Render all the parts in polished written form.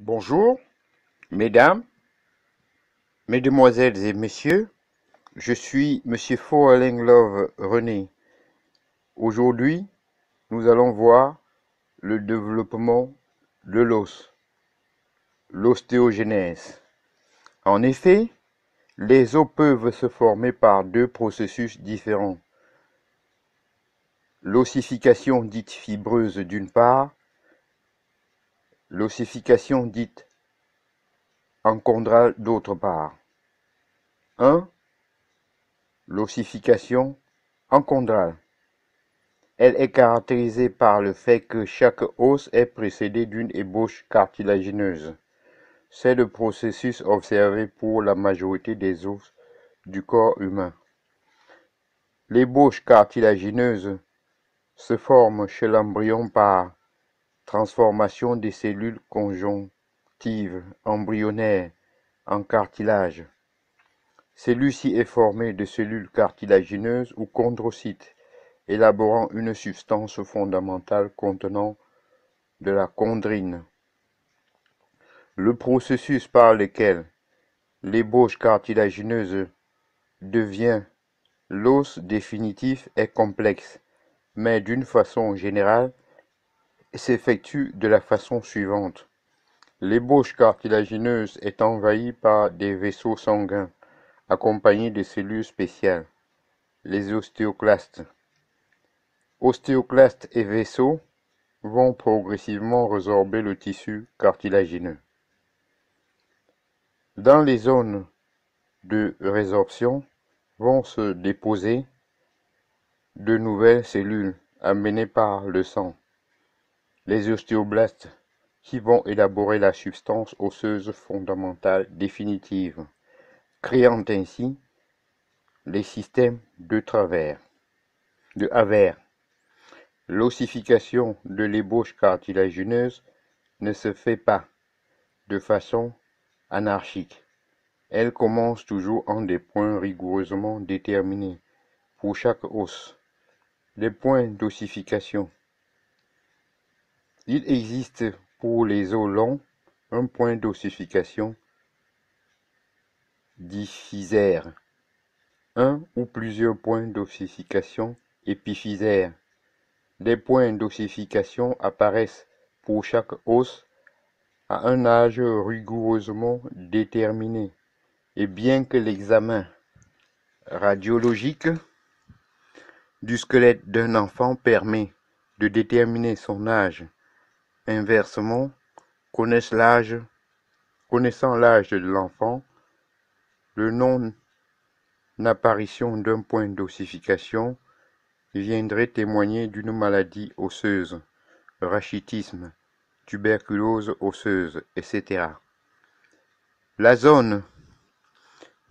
Bonjour, mesdames, mesdemoiselles et messieurs, je suis Monsieur Falling Love René. Aujourd'hui, nous allons voir le développement de l'os, l'ostéogenèse. En effet, les os peuvent se former par deux processus différents. L'ossification dite fibreuse d'une part, l'ossification dite encondrale d'autre part. 1. L'ossification encondrale. Elle est caractérisée par le fait que chaque os est précédé d'une ébauche cartilagineuse. C'est le processus observé pour la majorité des os du corps humain. L'ébauche cartilagineuse se forme chez l'embryon par transformation des cellules conjonctives embryonnaires en cartilage. Celui-ci est formé de cellules cartilagineuses ou chondrocytes, élaborant une substance fondamentale contenant de la chondrine. Le processus par lequel l'ébauche cartilagineuse devient l'os définitif est complexe, mais d'une façon générale, s'effectue de la façon suivante. L'ébauche cartilagineuse est envahie par des vaisseaux sanguins, accompagnés de cellules spéciales, les ostéoclastes. Ostéoclastes et vaisseaux vont progressivement résorber le tissu cartilagineux. Dans les zones de résorption vont se déposer de nouvelles cellules amenées par le sang, les ostéoblastes, qui vont élaborer la substance osseuse fondamentale définitive, créant ainsi les systèmes de Haver. L'ossification de l'ébauche cartilagineuse ne se fait pas de façon anarchique. Elle commence toujours en des points rigoureusement déterminés pour chaque os. Les points d'ossification. Il existe pour les os longs un point d'ossification diphysaire, un ou plusieurs points d'ossification épiphysaires. Des points d'ossification apparaissent pour chaque os à un âge rigoureusement déterminé, et bien que l'examen radiologique du squelette d'un enfant permet de déterminer son âge, inversement, connaissant l'âge de l'enfant, le non-apparition d'un point d'ossification viendrait témoigner d'une maladie osseuse, rachitisme, tuberculose osseuse, etc. La zone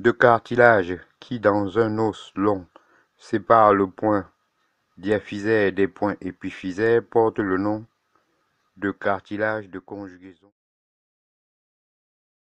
de cartilage qui, dans un os long, sépare le point diaphysaire des points épiphysaires porte le nom de cartilage de conjugaison.